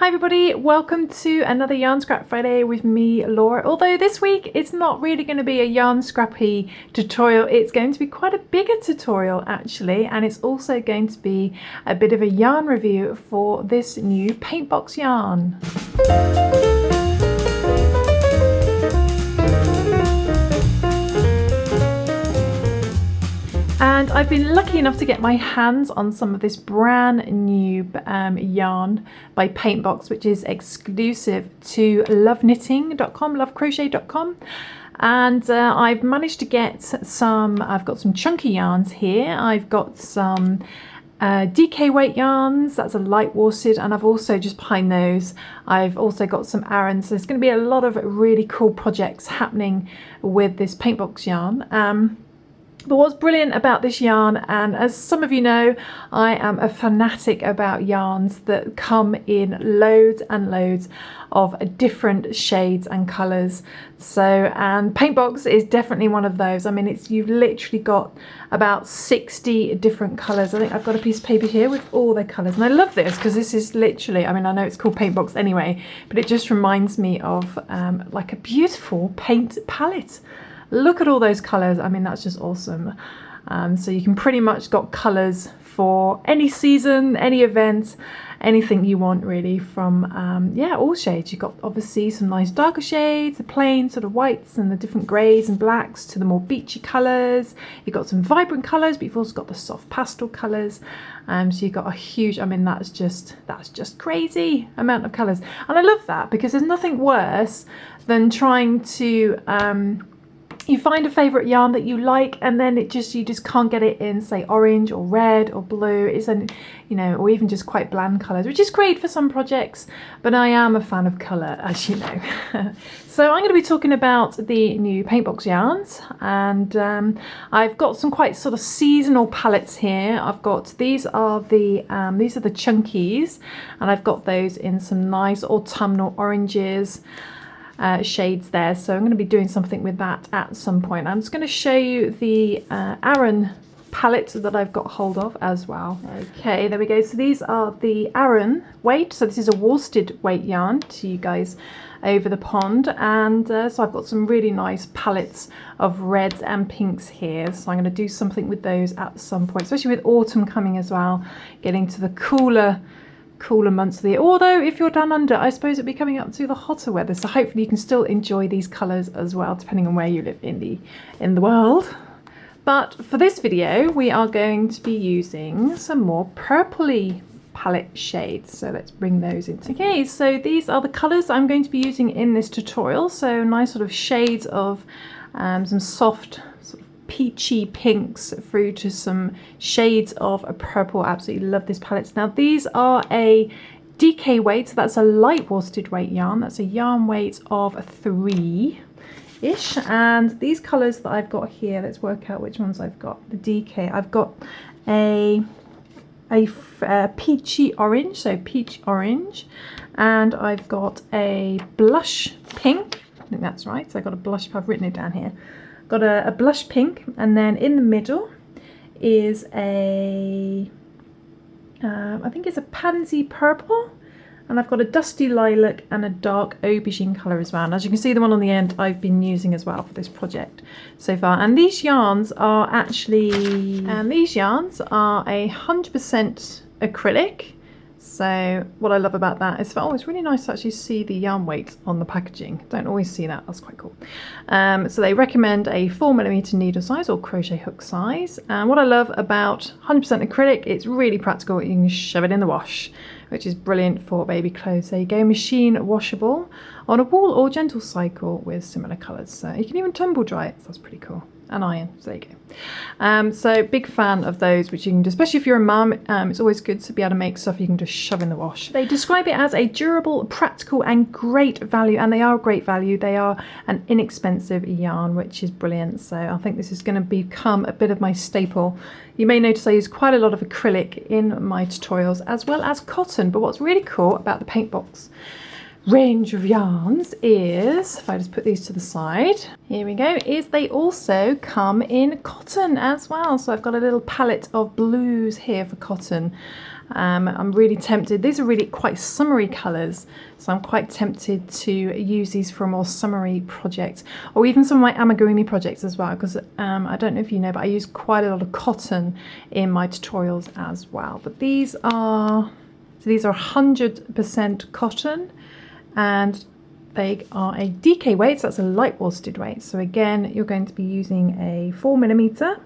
Hi everybody, welcome to another Yarn Scrap Friday with me, Laura. Although this week it's not really going to be a yarn scrappy tutorial, it's going to be quite a bigger tutorial actually, and it's also going to be a bit of a yarn review for this new Paintbox yarn. And I've been lucky enough to get my hands on some of this brand new yarn by Paintbox, which is exclusive to loveknitting.com, and I've managed to get some, I've got some chunky yarns here, I've got some DK weight yarns, that's a light worsted, and I've also, just behind those, I've also got some Arans. So there's going to be a lot of really cool projects happening with this Paintbox yarn. But what's brilliant about this yarn, and as some of you know, I am a fanatic about yarns that come in loads and loads of different shades and colours. And Paintbox is definitely one of those. I mean, you've literally got about 60 different colours. I think I've got a piece of paper here with all their colours, and I love this because this is literally, I mean, I know it's called Paintbox anyway, but it just reminds me of like a beautiful paint palette. Look at all those colours. I mean, that's just awesome. So you can pretty much got colours for any season, any event, anything you want really, from yeah, all shades. You've got obviously some nice darker shades, the plain sort of whites and the different greys and blacks, to the more beachy colours. You've got some vibrant colours, but you've also got the soft pastel colours. So you've got a huge, I mean, that's just crazy amount of colours. And I love that because there's nothing worse than trying to you find a favourite yarn that you like, and then you just can't get it in, say, orange or red or blue. It's you know, or even just quite bland colours, which is great for some projects, but I am a fan of colour, as you know. So I'm going to be talking about the new Paintbox yarns, and I've got some quite sort of seasonal palettes here. I've got, these are the chunkies, and I've got those in some nice autumnal oranges. Shades there, so I'm going to be doing something with that at some point. I'm just going to show you the Aran palette that I've got hold of as well. Okay, there we go. So these are the Aran weight, so this is a worsted weight yarn to you guys over the pond, and so I've got some really nice palettes of reds and pinks here, so I'm going to do something with those at some point, especially with autumn coming as well, getting to the cooler months of the year. Although if you're down under, I suppose it'll be coming up to the hotter weather, so hopefully you can still enjoy these colours as well, depending on where you live in the world. But for this video we are going to be using some more purpley palette shades, so let's bring those into. Okay, so these are the colours I'm going to be using in this tutorial, so nice sort of shades of some soft sort of peachy pinks through to some shades of a purple. Absolutely love this palette. Now these are a DK weight, so that's a light worsted weight yarn. That's a yarn weight of 3-ish, and these colours that I've got here, let's work out which ones I've got. The DK, I've got a peachy orange, so peach orange, and I've got a blush pink. I think that's right, so I've got a blush, I've written it down here. Got a blush pink, and then in the middle is I think it's a pansy purple, and I've got a dusty lilac and a dark aubergine colour as well. And as you can see, the one on the end I've been using as well for this project so far. And these yarns are actually, a 100% acrylic. So what I love about that is, it's really nice to actually see the yarn weight on the packaging. Don't always see that, that's quite cool. So they recommend a 4mm needle size or crochet hook size. And what I love about 100% acrylic, it's really practical. You can shove it in the wash, which is brilliant for baby clothes. There you go, machine washable on a wool or gentle cycle with similar colours. So you can even tumble dry it, so that's pretty cool. And iron, so there you go. So big fan of those, which you can do, especially if you're a mum. It's always good to be able to make stuff you can just shove in the wash. They describe it as a durable, practical and great value, and they are great value. They are an inexpensive yarn, which is brilliant. So I think this is going to become a bit of my staple. You may notice I use quite a lot of acrylic in my tutorials, as well as cotton. But what's really cool about the Paintbox range of yarns is, if I just put these to the side, here we go, is they also come in cotton as well. So I've got a little palette of blues here for cotton. I'm really tempted. These are really quite summery colours, so I'm quite tempted to use these for a more summery project, or even some of my amigurumi projects as well, because I don't know if you know, but I use quite a lot of cotton in my tutorials as well. But these are 100% cotton, and they are a DK weight, so that's a light worsted weight. So again, you're going to be using a 4mm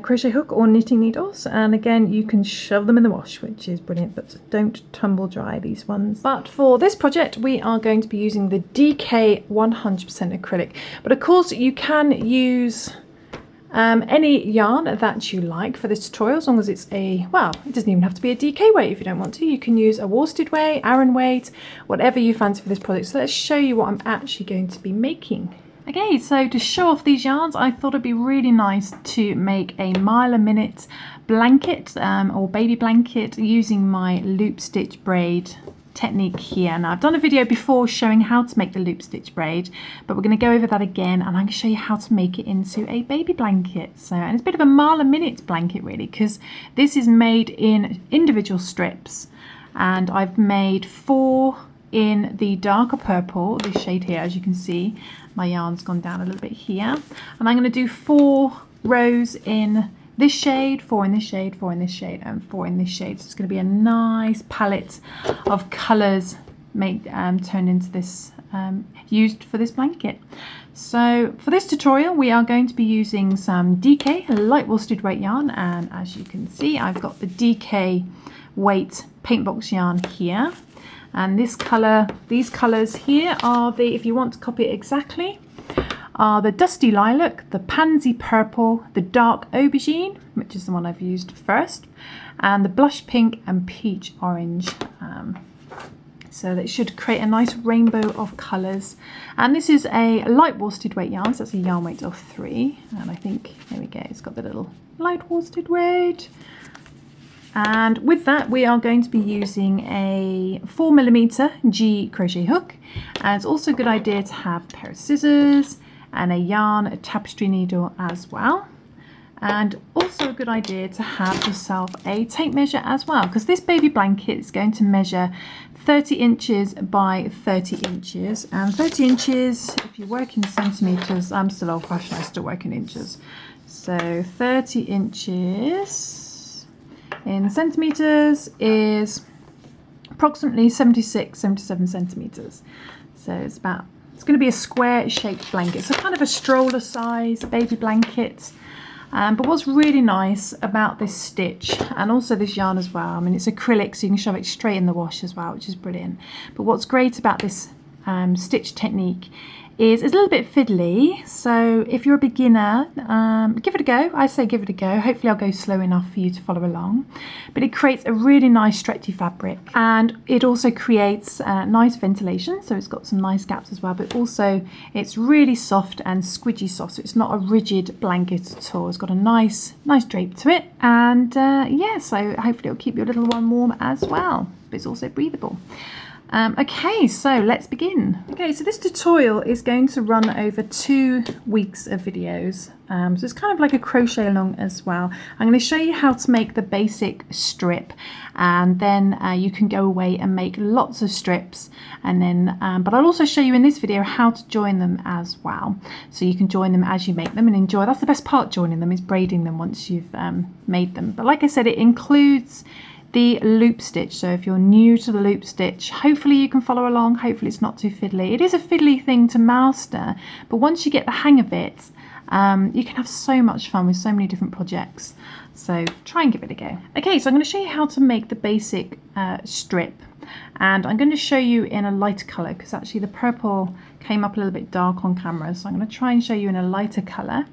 crochet hook or knitting needles, and again you can shove them in the wash, which is brilliant, but don't tumble dry these ones. But for this project we are going to be using the DK 100% acrylic, but of course you can use any yarn that you like for this tutorial, as long as it's it doesn't even have to be a DK weight if you don't want to. You can use a worsted weight, Aran weight, whatever you fancy for this project. So let's show you what I'm actually going to be making. Okay, so to show off these yarns, I thought it'd be really nice to make a mile a minute blanket or baby blanket using my loop stitch braid technique here. Now I've done a video before showing how to make the loop stitch braid, but we're going to go over that again, and I'm going to show you how to make it into a baby blanket. So, and it's a bit of a mile a minute blanket really, because this is made in individual strips, and I've made 4 in the darker purple, this shade here. As you can see, my yarn's gone down a little bit here, and I'm going to do 4 rows in this shade, 4 in this shade, 4 in this shade, and 4 in this shade. So it's going to be a nice palette of colours turned into this, used for this blanket. So for this tutorial we are going to be using some DK light worsted weight yarn, and as you can see I've got the DK weight Paintbox yarn here. And these colours here are if you want to copy it exactly, are the Dusty Lilac, the Pansy Purple, the Dark Aubergine, which is the one I've used first, and the Blush Pink and Peach Orange. So that should create a nice rainbow of colours. And this is a light worsted weight yarn, so that's a yarn weight of 3. And I think, there we go, it's got the little light worsted weight. And with that we are going to be using a 4mm G crochet hook, and it's also a good idea to have a pair of scissors and a tapestry needle as well, and also a good idea to have yourself a tape measure as well, because this baby blanket is going to measure 30 inches by 30 inches, and 30 inches, if you work in centimetres, I'm still old fashioned, I still work in inches, so 30 inches in centimetres is approximately 77 centimetres. So it's going to be a square shaped blanket, so kind of a stroller size baby blanket. But what's really nice about this stitch, and also this yarn as well, I mean it's acrylic so you can shove it straight in the wash as well, which is brilliant. But what's great about this stitch technique is it's a little bit fiddly, so if you're a beginner, give it a go. I say give it a go. Hopefully I'll go slow enough for you to follow along. But it creates a really nice stretchy fabric, and it also creates nice ventilation, so it's got some nice gaps as well, but also it's really soft and squidgy soft, so it's not a rigid blanket at all. It's got a nice drape to it, and yeah, so hopefully it'll keep your little one warm as well, but it's also breathable. Okay, so let's begin. Okay, so this tutorial is going to run over 2 weeks of videos. So it's kind of like a crochet along as well. I'm going to show you how to make the basic strip, and then you can go away and make lots of strips, and then but I'll also show you in this video how to join them as well, so you can join them as you make them and enjoy. That's the best part, joining them, is braiding them once you've made them. But like I said, it includes the loop stitch, so if you're new to the loop stitch, hopefully you can follow along. Hopefully it's not too fiddly. It is a fiddly thing to master, but once you get the hang of it, you can have so much fun with so many different projects, so try and give it a go. Okay, so I'm going to show you how to make the basic strip, and I'm going to show you in a lighter colour, because actually the purple came up a little bit dark on camera, so I'm going to try and show you in a lighter colour.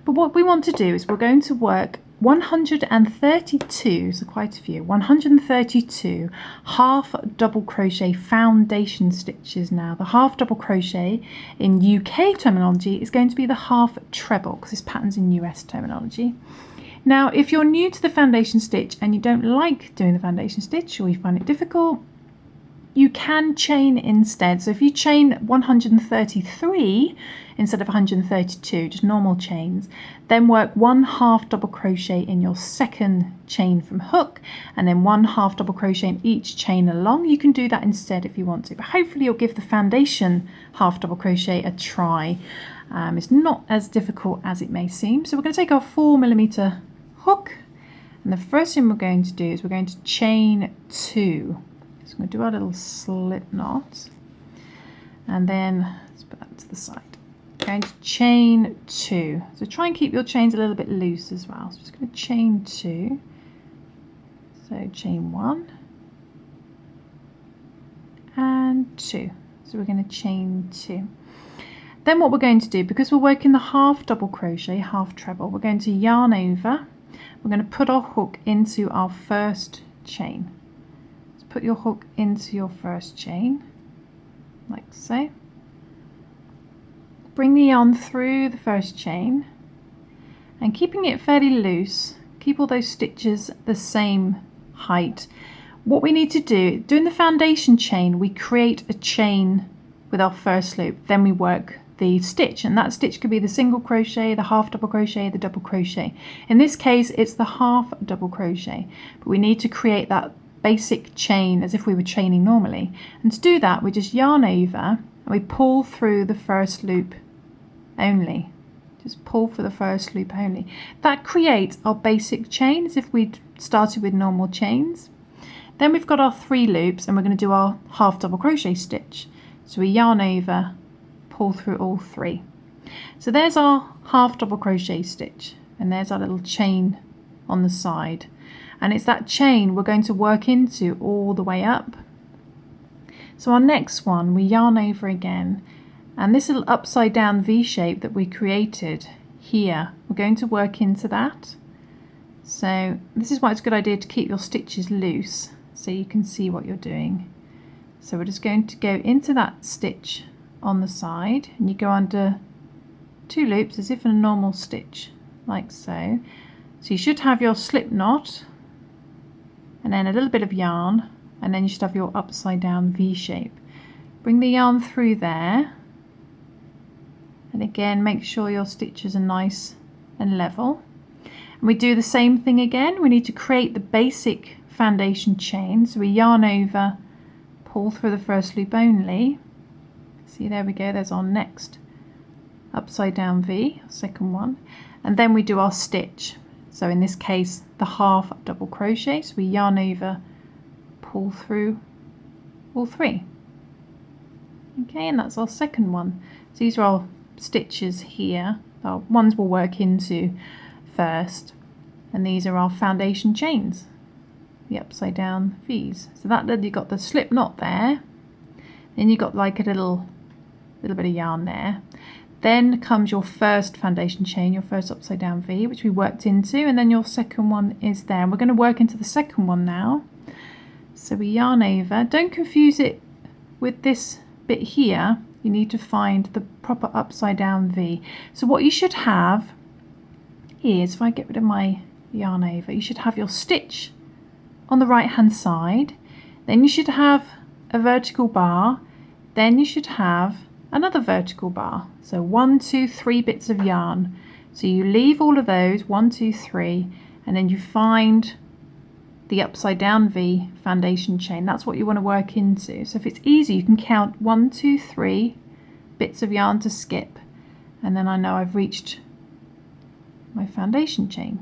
But what we want to do is we're going to work 132, so quite a few, 132 half double crochet foundation stitches. Now the half double crochet in UK terminology is going to be the half treble, because this pattern's in US terminology. Now if you're new to the foundation stitch and you don't like doing the foundation stitch, or you find it difficult, you can chain instead. So if you chain 133 instead of 132, just normal chains, then work 1/2 double crochet in your second chain from hook, and then 1/2 double crochet in each chain along. You can do that instead if you want to, but hopefully you'll give the foundation 1/2 double crochet a try. It's not as difficult as it may seem. So we're going to take our 4mm hook, and the first thing we're going to do is we're going to chain 2. So we're going to do our little slip knot, and then let's put that to the side. We're going to chain 2. So try and keep your chains a little bit loose as well. So just going to chain 2. So chain 1 and 2. So we're going to chain 2. Then what we're going to do, because we're working the 1/2 double crochet, 1/2 treble, we're going to yarn over. We're going to put our hook into our first chain. So put your hook into your first chain, like so. Bring the yarn through the first chain, and keeping it fairly loose, keep all those stitches the same height. What we need to do, during the foundation chain, we create a chain with our first loop, then we work the stitch, and that stitch could be the single crochet, the 1/2 double crochet, the double crochet. In this case it's the 1/2 double crochet, but we need to create that basic chain as if we were chaining normally, and to do that we just yarn over and we pull through the first loop only. Just pull for the first loop only. That creates our basic chain as if we'd started with normal chains. Then we've got our 3 loops, and we're going to do our 1/2 double crochet stitch. So we yarn over, pull through all 3. So there's our 1/2 double crochet stitch, and there's our little chain on the side, and it's that chain we're going to work into all the way up. So our next one, we yarn over again, and this little upside down V shape that we created here, we're going to work into that. So this is why it's a good idea to keep your stitches loose so you can see what you're doing. So we're just going to go into that stitch on the side, and you go under 2 loops as if in a normal stitch, like so. So you should have your slip knot, and then a little bit of yarn, and then you should have your upside down V shape. Bring the yarn through there, and again make sure your stitches are nice and level. And we do the same thing again. We need to create the basic foundation chain, so we yarn over, pull through the first loop only. See, there we go, there's our next upside down V, second one, and then we do our stitch. So in this case the 1/2 double crochet, so we yarn over, pull through all 3. Okay, and that's our second one. So these are our stitches here, our ones we'll work into first, and these are our foundation chains, the upside down V's. So that then you've got the slip knot there, then you've got like a little bit of yarn there. Then comes your first foundation chain, your first upside down V, which we worked into, and then your second one is there. And we're going to work into the second one now. So we yarn over. Don't confuse it with this bit here. You need to find the proper upside down V. So what you should have is, if I get rid of my yarn over, you should have your stitch on the right hand side, then you should have a vertical bar, then you should have another vertical bar. So 1, 2, 3 bits of yarn. So you leave all of those, 1, 2, 3, and then you find the upside down V foundation chain. That's what you want to work into. So if it's easy, you can count 1, 2, 3 bits of yarn to skip, and then I know I've reached my foundation chain.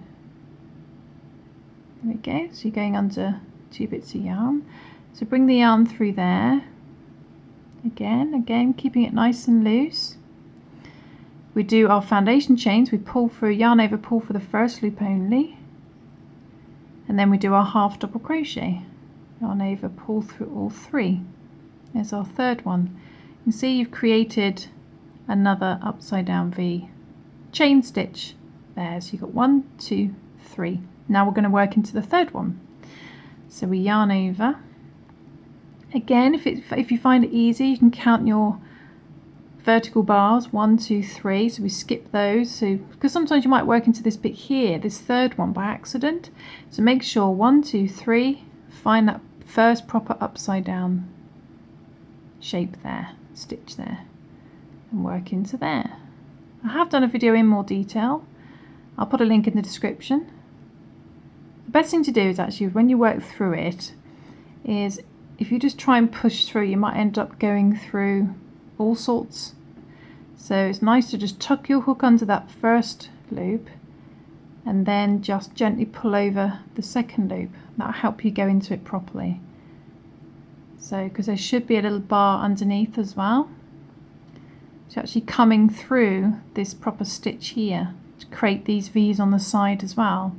There we go. So you're going under 2 bits of yarn. So bring the yarn through there. Again, keeping it nice and loose. We do our foundation chains. We pull through, yarn over, pull for the first loop only, and then we do our 1/2 double crochet, yarn over, pull through all 3. There's our third one. You can see you've created another upside down V chain stitch there. So you've got 1, 2, 3. Now we're going to work into the third one. So we yarn over. Again, if you find it easy, you can count your vertical bars, 1, 2, 3. So we skip those. So because sometimes you might work into this bit here, this third one by accident. So make sure 1, 2, 3. Find that first proper upside down shape there, stitch there, and work into there. I have done a video in more detail. I'll put a link in the description. The best thing to do is actually, when you work through it, is if you just try and push through, you might end up going through all sorts. So it's nice to just tuck your hook under that first loop and then just gently pull over the second loop. That'll help you go into it properly. So, because there should be a little bar underneath as well. So actually coming through this proper stitch here to create these V's on the side as well.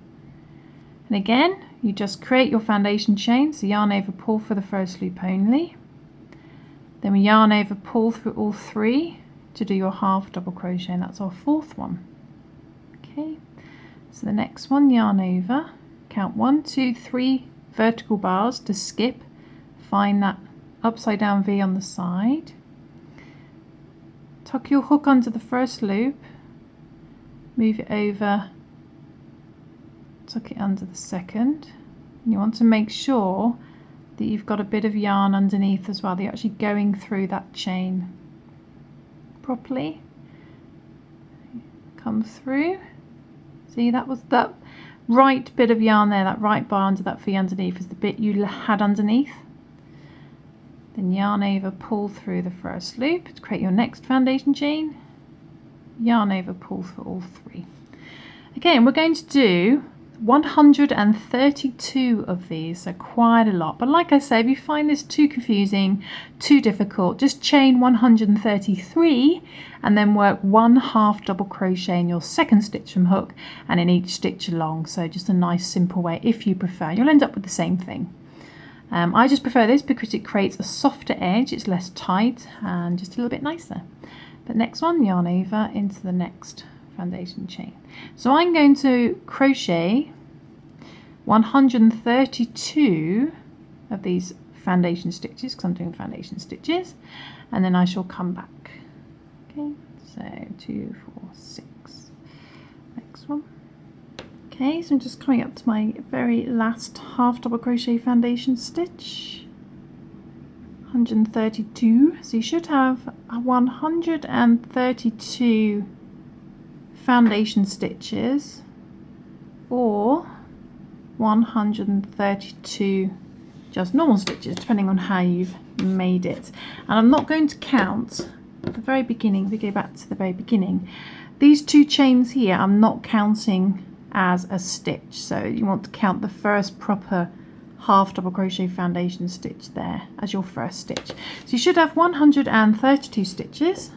And again, you just create your foundation chain, so yarn over, pull for the first loop only. Then we yarn over, pull through all three to do your half double crochet, and that's our fourth one. Okay, so the next one, yarn over, count 1, 2, 3 vertical bars to skip, find that upside down V on the side, tuck your hook under the first loop, move it over, tuck it under the second, and you want to make sure that you've got a bit of yarn underneath as well, that you're actually going through that chain properly. Come through, see, that was that right bit of yarn there, that right bar under that V underneath is the bit you had underneath. Then yarn over, pull through the first loop to create your next foundation chain, yarn over, pull for all three. Okay, and we're going to do 132 of these, so quite a lot. But like I say, if you find this too confusing, too difficult, just chain 133 and then work 1 half double crochet in your second stitch from hook and in each stitch along. So just a nice simple way if you prefer. You'll end up with the same thing. I just prefer this because it creates a softer edge, it's less tight and just a little bit nicer. But next one, yarn over into the next foundation chain. So I'm going to crochet 132 of these foundation stitches because I'm doing foundation stitches, and then I shall come back. Okay, so 2, 4, 6. Next one. Okay, so I'm just coming up to my very last half double crochet foundation stitch. 132. So you should have 132 foundation stitches or 132 just normal stitches, depending on how you've made it. And I'm not going to count at the very beginning. If we go back to the very beginning, these two chains here I'm not counting as a stitch, so you want to count the first proper half double crochet foundation stitch there as your first stitch. So you should have 132 stitches.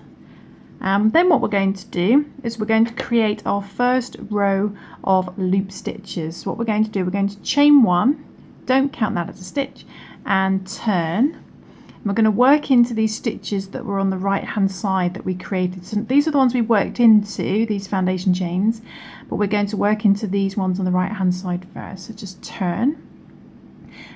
Then what we're going to do is we're going to create our first row of loop stitches. So what we're going to do, we're going to chain 1, don't count that as a stitch, and turn. And we're going to work into these stitches that were on the right hand side that we created. So these are the ones we worked into, these foundation chains, but we're going to work into these ones on the right hand side first. So just turn.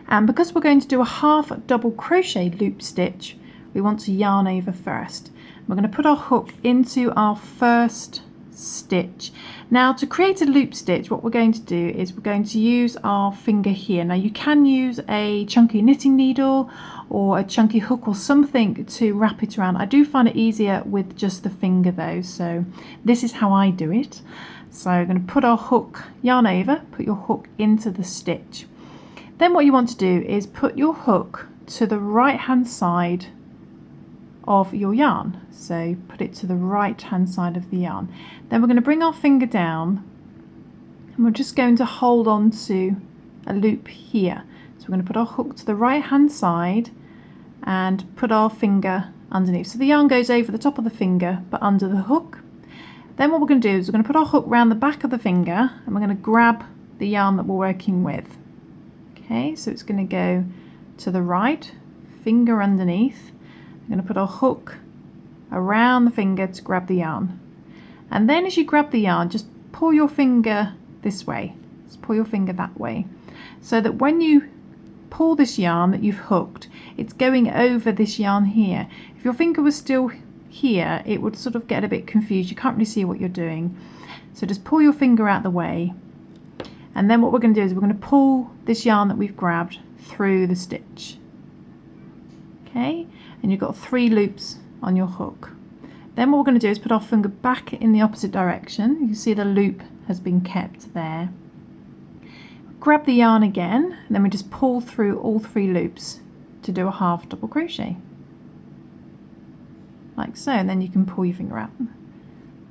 And because we're going to do a half double crochet loop stitch, we want to yarn over first. We're going to put our hook into our first stitch. Now to create a loop stitch, what we're going to do is we're going to use our finger here. Now you can use a chunky knitting needle or a chunky hook or something to wrap it around. I do find it easier with just the finger though, so this is how I do it. So we're going to put our hook, yarn over, put your hook into the stitch. Then what you want to do is put your hook to the right hand side of your yarn. So put it to the right hand side of the yarn. Then we're going to bring our finger down and we're just going to hold on to a loop here. So we're going to put our hook to the right hand side and put our finger underneath. So the yarn goes over the top of the finger but under the hook. Then what we're going to do is we're going to put our hook around the back of the finger and we're going to grab the yarn that we're working with. Okay, so it's going to go to the right, finger underneath. We're going to put our hook around the finger to grab the yarn. And then as you grab the yarn, just pull your finger this way. Just pull your finger that way. So that when you pull this yarn that you've hooked, it's going over this yarn here. If your finger was still here, it would sort of get a bit confused. You can't really see what you're doing. So just pull your finger out the way. And then what we're going to do is we're going to pull this yarn that we've grabbed through the stitch. Okay, and you've got 3 loops on your hook. Then what we're going to do is put our finger back in the opposite direction. You can see the loop has been kept there. Grab the yarn again, and then we just pull through all 3 loops to do a half double crochet, like so, and then you can pull your finger out.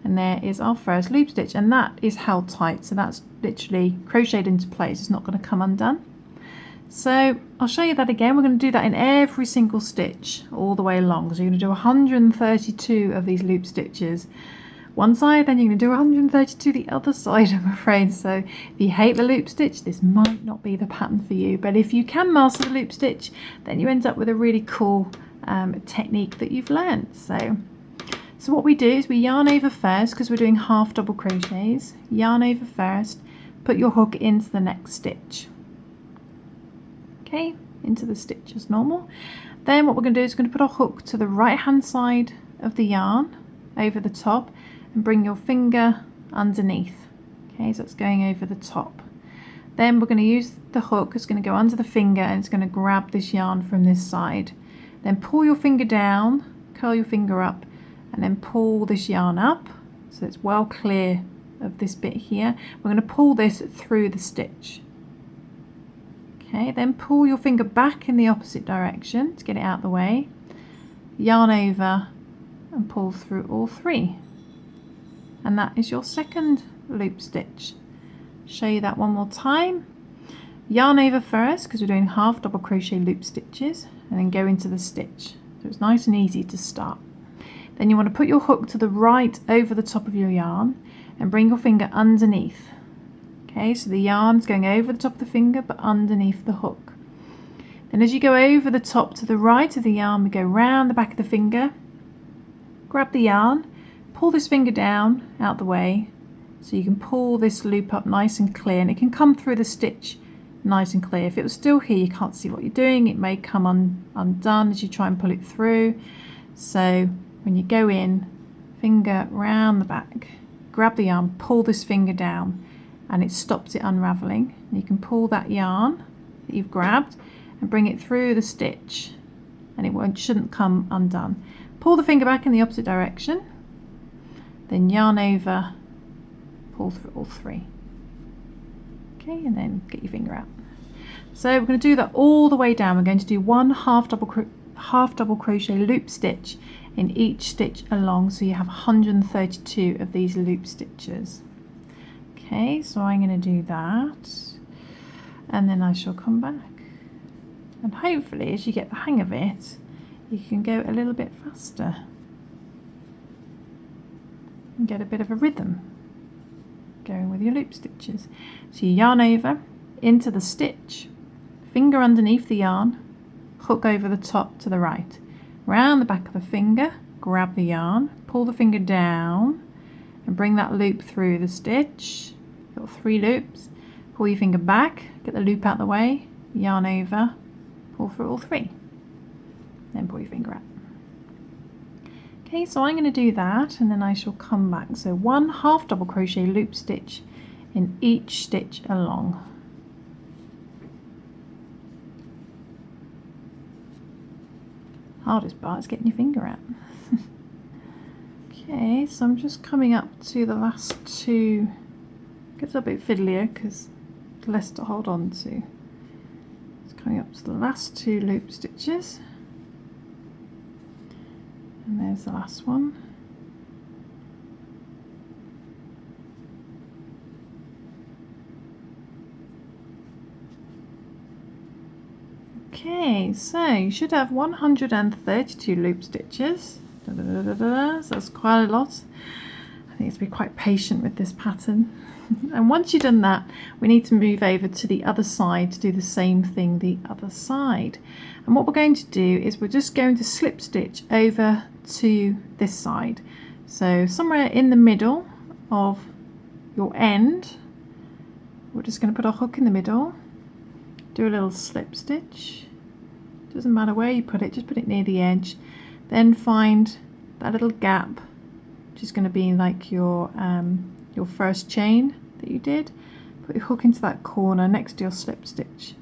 And there is our first loop stitch, and that is held tight, so that's literally crocheted into place. It's not going to come undone. So I'll show you that again. We're going to do that in every single stitch all the way along. So you're going to do 132 of these loop stitches one side, then you're going to do 132 the other side, I'm afraid. So if you hate the loop stitch, this might not be the pattern for you, but if you can master the loop stitch, then you end up with a really cool technique that you've learned. So what we do is we yarn over first, because we're doing half double crochets. Yarn over first, put your hook into the next stitch. Okay, into the stitch as normal. Then what we're going to do is we're going to put our hook to the right hand side of the yarn over the top and bring your finger underneath. Okay, so it's going over the top. Then we're going to use the hook, it's going to go under the finger and it's going to grab this yarn from this side. Then pull your finger down, curl your finger up, and then pull this yarn up so it's well clear of this bit here. We're going to pull this through the stitch. Okay, then pull your finger back in the opposite direction to get it out of the way. Yarn over and pull through all 3. And that is your second loop stitch. Show you that one more time. Yarn over first, because we're doing half double crochet loop stitches, and then go into the stitch. So it's nice and easy to start. Then you want to put your hook to the right over the top of your yarn and bring your finger underneath. Okay, so the yarn's going over the top of the finger but underneath the hook. Then as you go over the top to the right of the yarn, we go round the back of the finger, grab the yarn, pull this finger down out the way so you can pull this loop up nice and clear, and it can come through the stitch nice and clear. If it was still here, you can't see what you're doing. It may come undone as you try and pull it through. So when you go in, finger round the back, grab the yarn, pull this finger down, and it stops it unraveling. You can pull that yarn that you've grabbed and bring it through the stitch, and it shouldn't come undone. Pull the finger back in the opposite direction, then yarn over, pull through all 3. Okay, and then get your finger out. So we're going to do that all the way down. We're going to do one half double crochet loop stitch in each stitch along, so you have 132 of these loop stitches. Okay, so I'm going to do that, and then I shall come back, and hopefully as you get the hang of it, you can go a little bit faster and get a bit of a rhythm going with your loop stitches. So you yarn over into the stitch, finger underneath the yarn, hook over the top to the right, round the back of the finger, grab the yarn, pull the finger down and bring that loop through the stitch. Got 3 loops, pull your finger back, get the loop out the way, yarn over, pull through all 3, then pull your finger out. Okay, so I'm going to do that and then I shall come back. So one half double crochet loop stitch in each stitch along. Hardest part is getting your finger out. Okay, so I'm just coming up to the last 2. Gets a bit fiddlier because there's less to hold on to. It's coming up to the last 2 loop stitches, and there's the last one. Okay, so you should have 132 loop stitches. So that's quite a lot. I think you have to be quite patient with this pattern. And once you've done that, we need to move over to the other side to do the same thing the other side. And what we're going to do is we're just going to slip stitch over to this side. So somewhere in the middle of your end, we're just going to put our hook in the middle, do a little slip stitch. Doesn't matter where you put it, just put it near the edge. Then find that little gap, which is going to be like your first chain that you did. Put your hook into that corner next to your slip stitch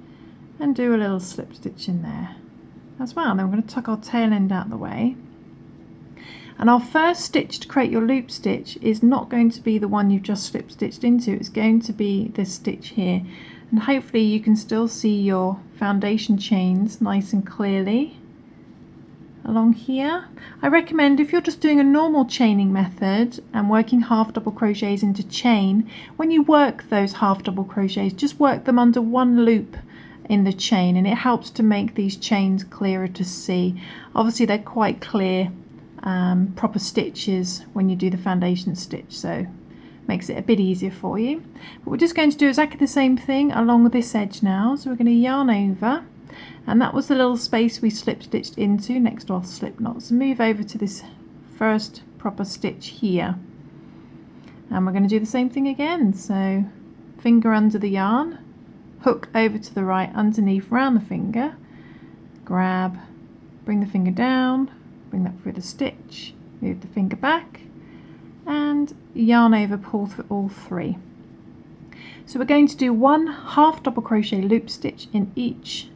and do a little slip stitch in there. as well. And then we're going to tuck our tail end out of the way. And our first stitch to create your loop stitch is not going to be the one you've just slip stitched into, it's going to be this stitch here. And hopefully you can still see your foundation chains nice and clearly along here. I recommend, if you're just doing a normal chaining method and working half double crochets into chain, when you work those half double crochets, just work them under one loop in the chain, and it helps to make these chains clearer to see. Obviously they're quite clear proper stitches when you do the foundation stitch, so makes it a bit easier for you. But we're just going to do exactly the same thing along this edge now. So we're going to yarn over, and that was the little space we slip stitched into next to our slip knot. So move over to this first proper stitch here, and we're going to do the same thing again. So finger under the yarn, hook over to the right underneath round the finger, grab, bring the finger down, bring that through the stitch, move the finger back, and yarn over, pull through all three. So we're going to do one half double crochet loop stitch in each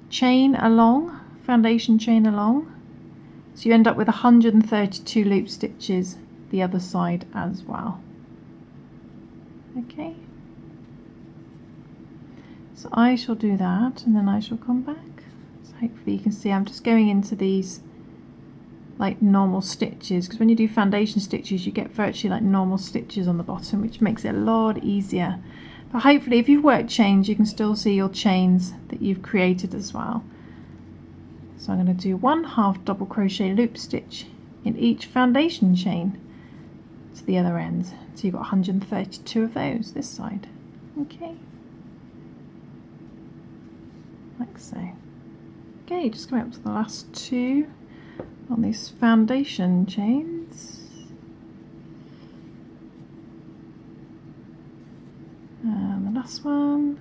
chain along, foundation chain along, so you end up with 132 loop stitches the other side as well. Okay, so I shall do that and then I shall come back. So hopefully you can see I'm just going into these like normal stitches, because when you do foundation stitches you get virtually like normal stitches on the bottom, which makes it a lot easier. But hopefully if you've worked chains you can still see your chains that you've created as well. So I'm going to do one half double crochet loop stitch in each foundation chain to the other end, so you've got 132 of those this side. Okay, like so. Okay, just going up to the last two on these foundation chains, and the last one,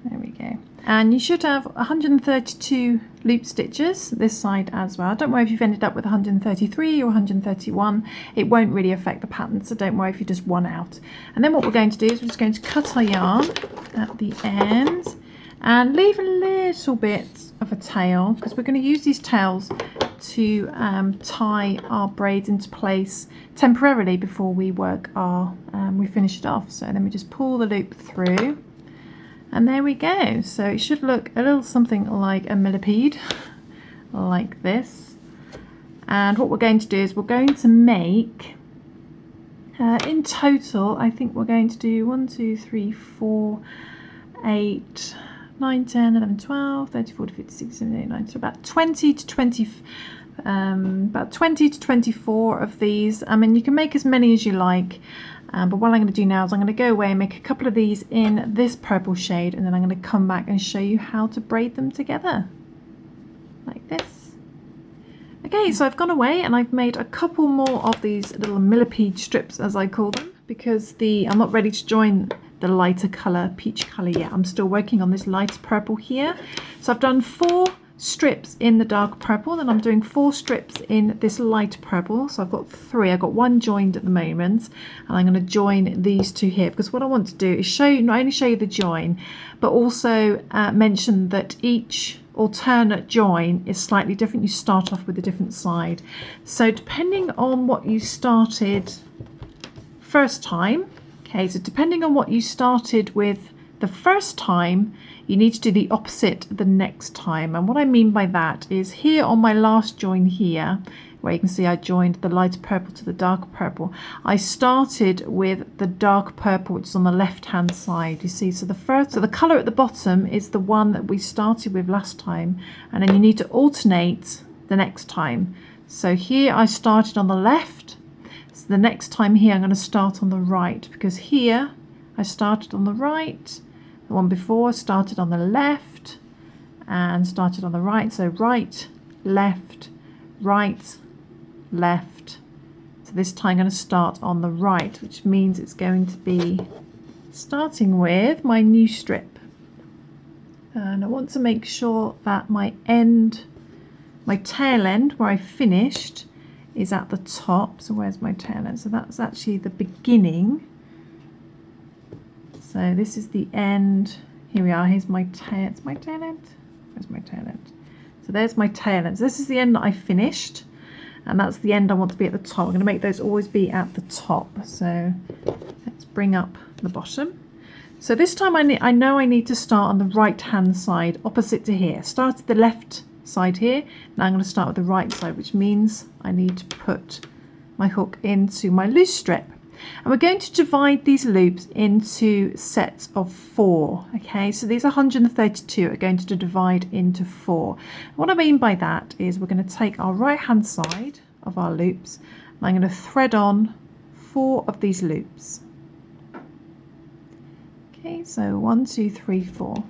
there we go. And you should have 132 loop stitches this side as well. Don't worry if you've ended up with 133 or 131, it won't really affect the pattern, so don't worry if you just one out. And then what we're going to do is we're just going to cut our yarn at the end and leave a little bit of a tail, because we're going to use these tails to tie our braids into place temporarily before we work our we finish it off. So then we just pull the loop through, and there we go. So it should look a little something like a millipede, like this. And what we're going to do is we're going to make, in total, I think we're going to do 1, 2, 3, 4, 8, 9, 10, 11, 12, 13, 14, 15, 16, 17, 18, 19, so about 20 to 20, about 20 to 24 of these. I mean, you can make as many as you like. But what I'm going to do now is I'm going to go away and make a couple of these in this purple shade, and then I'm going to come back and show you how to braid them together like this. Okay, so I've gone away and I've made a couple more of these little millipede strips, as I call them, because I'm not ready to join the lighter colour, peach colour yet. I'm still working on this light purple here. So I've done 4 strips in the dark purple, then I'm doing 4 strips in this light purple. So I've got 3, I've got 1 joined at the moment, and I'm going to join these 2 here, because what I want to do is show you, not only show you the join, but also mention that each alternate join is slightly different. You start off with a different side, so depending on what you started first time, okay, so depending on what you started with the first time, you need to do the opposite the next time. And what I mean by that is, here on my last join here, where you can see I joined the light purple to the dark purple, I started with the dark purple, which is on the left hand side, you see. So the colour at the bottom is the one that we started with last time, and then you need to alternate the next time. So here I started on the left, so the next time here I'm going to start on the right, because here I started on the right, the one before started on the left and started on the right. So right, left, right, left. So this time I'm going to start on the right, which means it's going to be starting with my new strip. And I want to make sure that my tail end where I finished is at the top. So where's my tail end? So that's actually the beginning So this is the end. Here we are. Here's my tail. It's my tail end. Where's my tail end? So there's my tail end. So this is the end that I finished, and that's the end I want to be at the top. I'm going to make those always be at the top. So let's bring up the bottom. So this time I know I need to start on the right hand side opposite to here. Started the left side here. Now I'm going to start with the right side, which means I need to put my hook into my loose strip. And we're going to divide these loops into sets of 4. Okay, so these 132 are going to divide into 4. What I mean by that is we're going to take our right hand side of our loops, and I'm going to thread on 4 of these loops. Okay, so 1, 2, 3, 4.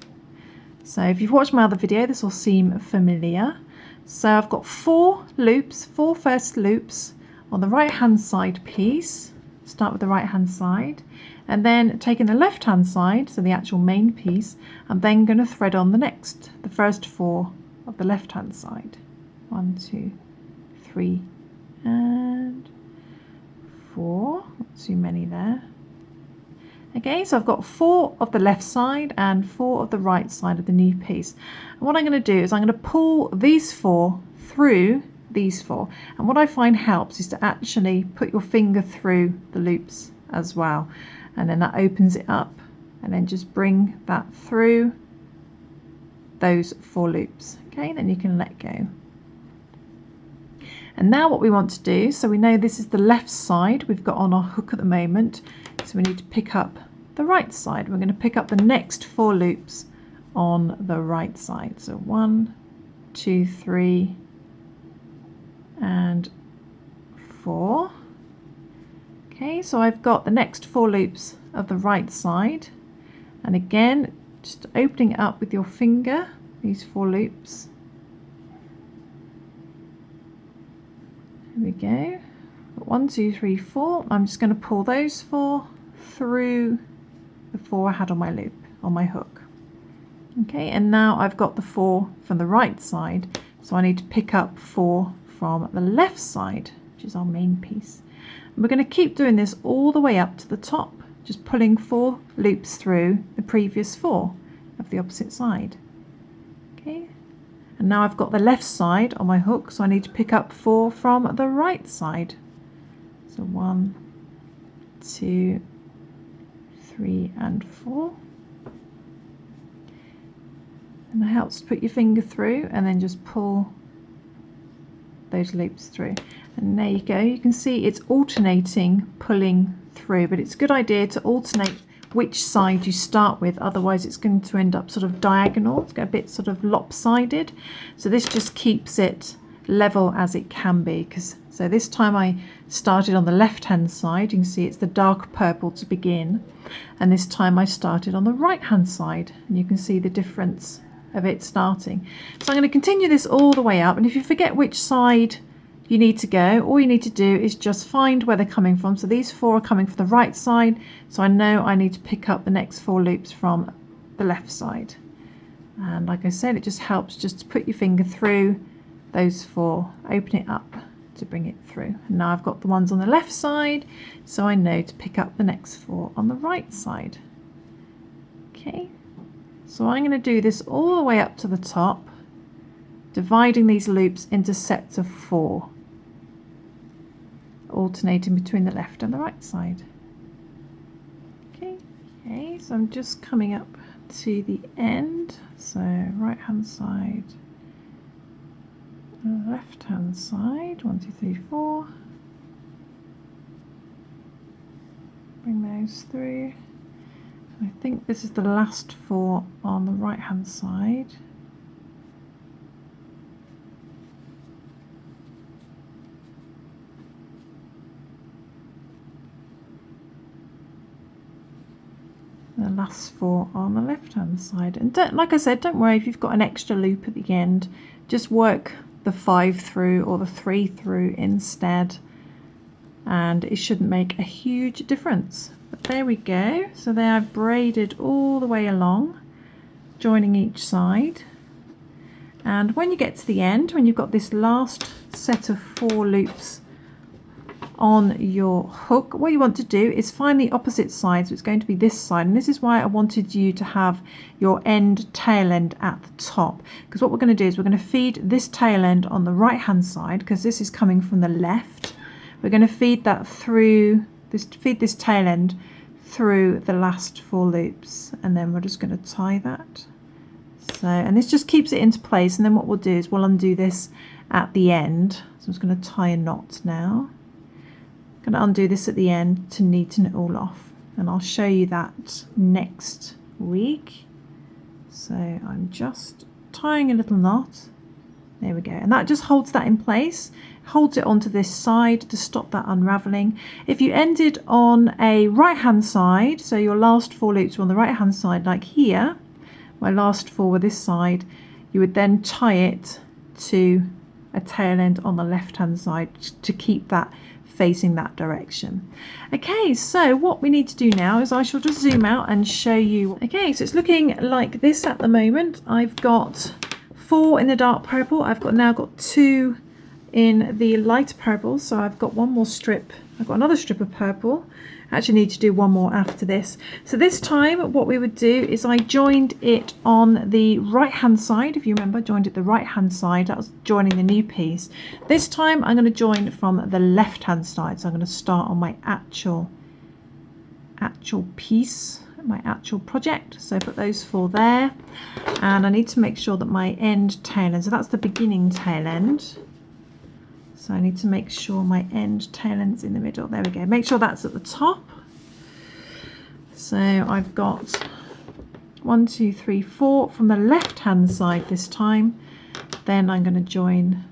So if you've watched my other video, this will seem familiar. So I've got 4 loops, 4 first loops on the right hand side piece. Start with the right hand side, and then taking the left hand side, so the actual main piece, I'm then going to thread on the first 4 of the left hand side. 1, 2, 3 and 4. Not too many there. Okay, so I've got 4 of the left side and 4 of the right side of the new piece. And what I'm going to do is I'm going to pull these 4 through these 4, and what I find helps is to actually put your finger through the loops as well, and then that opens it up, and then just bring that through those 4 loops. Okay, then you can let go. And now what we want to do, so we know this is the left side we've got on our hook at the moment, so we need to pick up the right side. We're going to pick up the next 4 loops on the right side. So 1, 2, 3 and 4. Okay, so I've got the next 4 loops of the right side, and again just opening it up with your finger, these 4 loops. Here we go. 1, 2, 3, 4. I'm just going to pull those 4 through the 4 I had on my loop, on my hook. Okay, and now I've got the 4 from the right side, so I need to pick up 4 from the left side, which is our main piece. And we're going to keep doing this all the way up to the top, just pulling 4 loops through the previous 4 of the opposite side. Okay, and now I've got the left side on my hook, so I need to pick up 4 from the right side. So 1, 2, 3 and 4. And it helps to put your finger through and then just pull those loops through, and there you go. You can see it's alternating pulling through, but it's a good idea to alternate which side you start with, otherwise it's going to end up sort of diagonal. It's got a bit sort of lopsided, so this just keeps it level as it can be. So this time I started on the left hand side, you can see it's the dark purple to begin, and this time I started on the right hand side, and you can see the difference of it starting. So I'm going to continue this all the way up, and if you forget which side you need to go, all you need to do is just find where they're coming from. So these 4 are coming from the right side, so I know I need to pick up the next 4 loops from the left side. And like I said, it just helps just to put your finger through those 4, open it up to bring it through. And now I've got the ones on the left side, so I know to pick up the next 4 on the right side. Okay, so I'm going to do this all the way up to the top, dividing these loops into sets of 4, alternating between the left and the right side. Okay, so I'm just coming up to the end, so right hand side, left hand side, 1, 2, 3, 4, bring those through. I think this is the last 4 on the right hand side. The last 4 on the left hand side, and like I said, don't worry if you've got an extra loop at the end, just work the 5 through or the 3 through instead, and it shouldn't make a huge difference. But there we go, so they are braided all the way along, joining each side. And when you get to the end, when you've got this last set of 4 loops on your hook, what you want to do is find the opposite side. So it's going to be this side, and this is why I wanted you to have your tail end at the top, because what we're going to do is we're going to feed this tail end on the right hand side, because this is coming from the left. We're going to feed that through feed this tail end through the last 4 loops, and then we're just going to tie that. So, and this just keeps it into place, and then what we'll do is we'll undo this at the end. So I'm just going to tie a knot now. I'm going to undo this at the end to neaten it all off, and I'll show you that next week. So I'm just tying a little knot. There we go, and that just holds that in place, holds it onto this side to stop that unraveling. If you ended on a right hand side, so your last 4 loops were on the right hand side, like here, my last 4 were this side, you would then tie it to a tail end on the left hand side to keep that facing that direction. Okay, so what we need to do now is I shall just zoom out and show you. Okay, so it's looking like this at the moment. I've got 4 in the dark purple. I've now got 2 in the light purple, so I've got one more strip. I've got another strip of purple. I actually need to do one more after this. So this time what we would do is I joined it on the right hand side. If you remember, I joined it the right hand side. That was joining the new piece. This time I'm going to join from the left hand side. So I'm going to start on my actual piece, my actual project. So put those 4 there, and I need to make sure that my end tail end, so that's the beginning tail end. So I need to make sure my end tail end's in the middle. There we go. Make sure that's at the top. So I've got 1, 2, 3, 4 from the left hand side this time. Then I'm going to join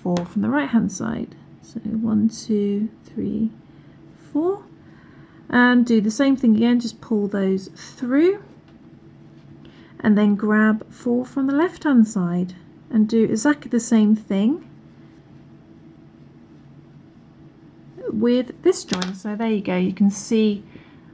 4 from the right hand side. So 1, 2, 3, 4. And do the same thing again, just pull those through. And then grab 4 from the left hand side and do exactly the same thing with this join. So there you go, you can see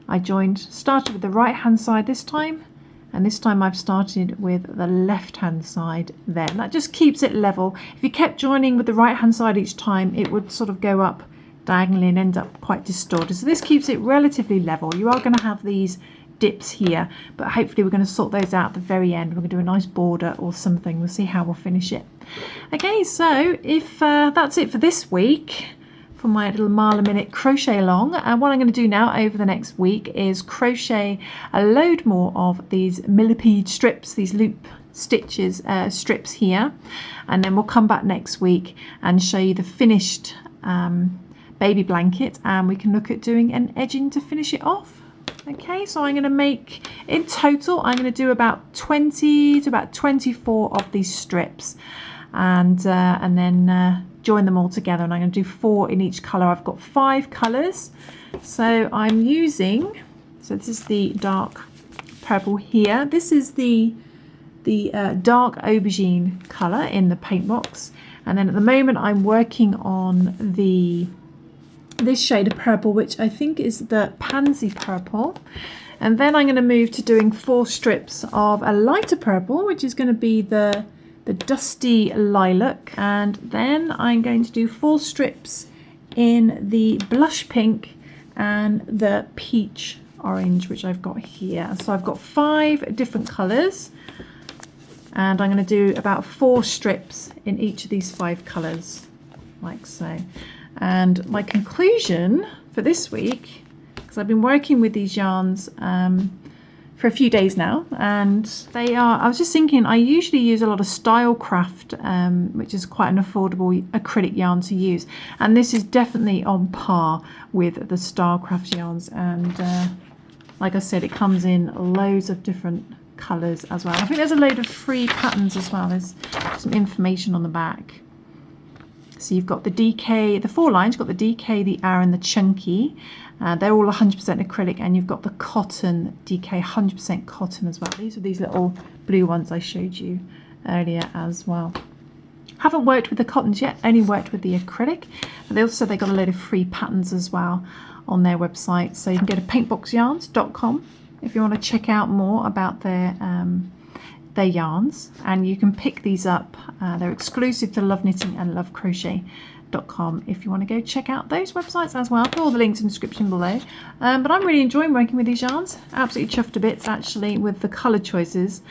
I started with the right hand side this time, and this time I've started with the left hand side there, and that just keeps it level. If you kept joining with the right hand side each time, it would sort of go up diagonally and end up quite distorted. So this keeps it relatively level. You are going to have these dips here, but hopefully we're going to sort those out at the very end. We're going to do a nice border or something. We'll see how we'll finish it. Okay, so if that's it for this week for my little mile a minute crochet along, and what I'm going to do now over the next week is crochet a load more of these millipede strips, these loop stitches strips here, and then we'll come back next week and show you the finished baby blanket, and we can look at doing an edging to finish it off. Okay, so I'm going to make, in total, I'm going to do about 20 to about 24 of these strips, and then join them all together, and I'm going to do 4 in each colour. I've got 5 colours, so I'm using, so this is the dark purple here, this is the dark aubergine colour in the Paintbox, and then at the moment I'm working on this shade of purple, which I think is the pansy purple, and then I'm going to move to doing 4 strips of a lighter purple, which is going to be the dusty lilac, and then I'm going to do 4 strips in the blush pink and the peach orange, which I've got here. So I've got 5 different colours, and I'm going to do about 4 strips in each of these 5 colours, like so. And my conclusion for this week, because I've been working with these yarns for a few days now, and I was just thinking, I usually use a lot of Stylecraft, which is quite an affordable acrylic yarn to use, and this is definitely on par with the Stylecraft yarns, and like I said, it comes in loads of different colours as well. I think there's a load of free patterns as well. There's some information on the back. So you've got the DK, the 4 lines, you've got the DK, the R and the Chunky. They're all 100% acrylic, and you've got the cotton, DK 100% cotton as well. These are these little blue ones I showed you earlier as well. Haven't worked with the cottons yet, only worked with the acrylic. But they also, they got a load of free patterns as well on their website. So you can go to paintboxyarns.com if you want to check out more about their yarns, and you can pick these up. They're exclusive to Love Knitting and Love Crochet HappyBerry.com if you want to go check out those websites as well. I'll put all the links in the description below. But I'm really enjoying working with these yarns. Absolutely chuffed to bits actually with the colour choices.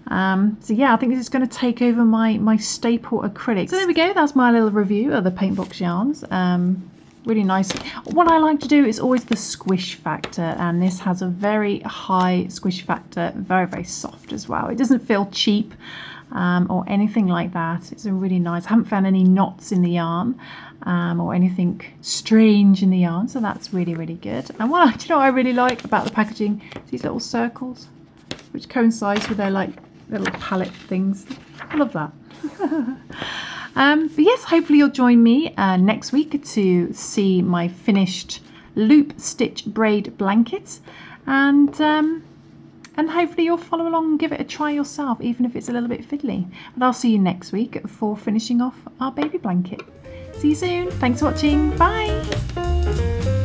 So yeah, I think this is going to take over my staple acrylics. So there we go, that's my little review of the Paintbox yarns. Really nice. What I like to do is always the squish factor, and this has a very high squish factor, very soft as well. It doesn't feel cheap or anything like that. It's a really nice. I haven't found any knots in the yarn or anything strange in the yarn, so that's really good. And what do you know what I really like about the packaging? These little circles, which coincides with their like little palette things. I love that. But yes, hopefully you'll join me next week to see my finished loop stitch braid blankets, and hopefully you'll follow along and give it a try yourself, even if it's a little bit fiddly. And I'll see you next week for finishing off our baby blanket. See you soon. Thanks for watching. Bye.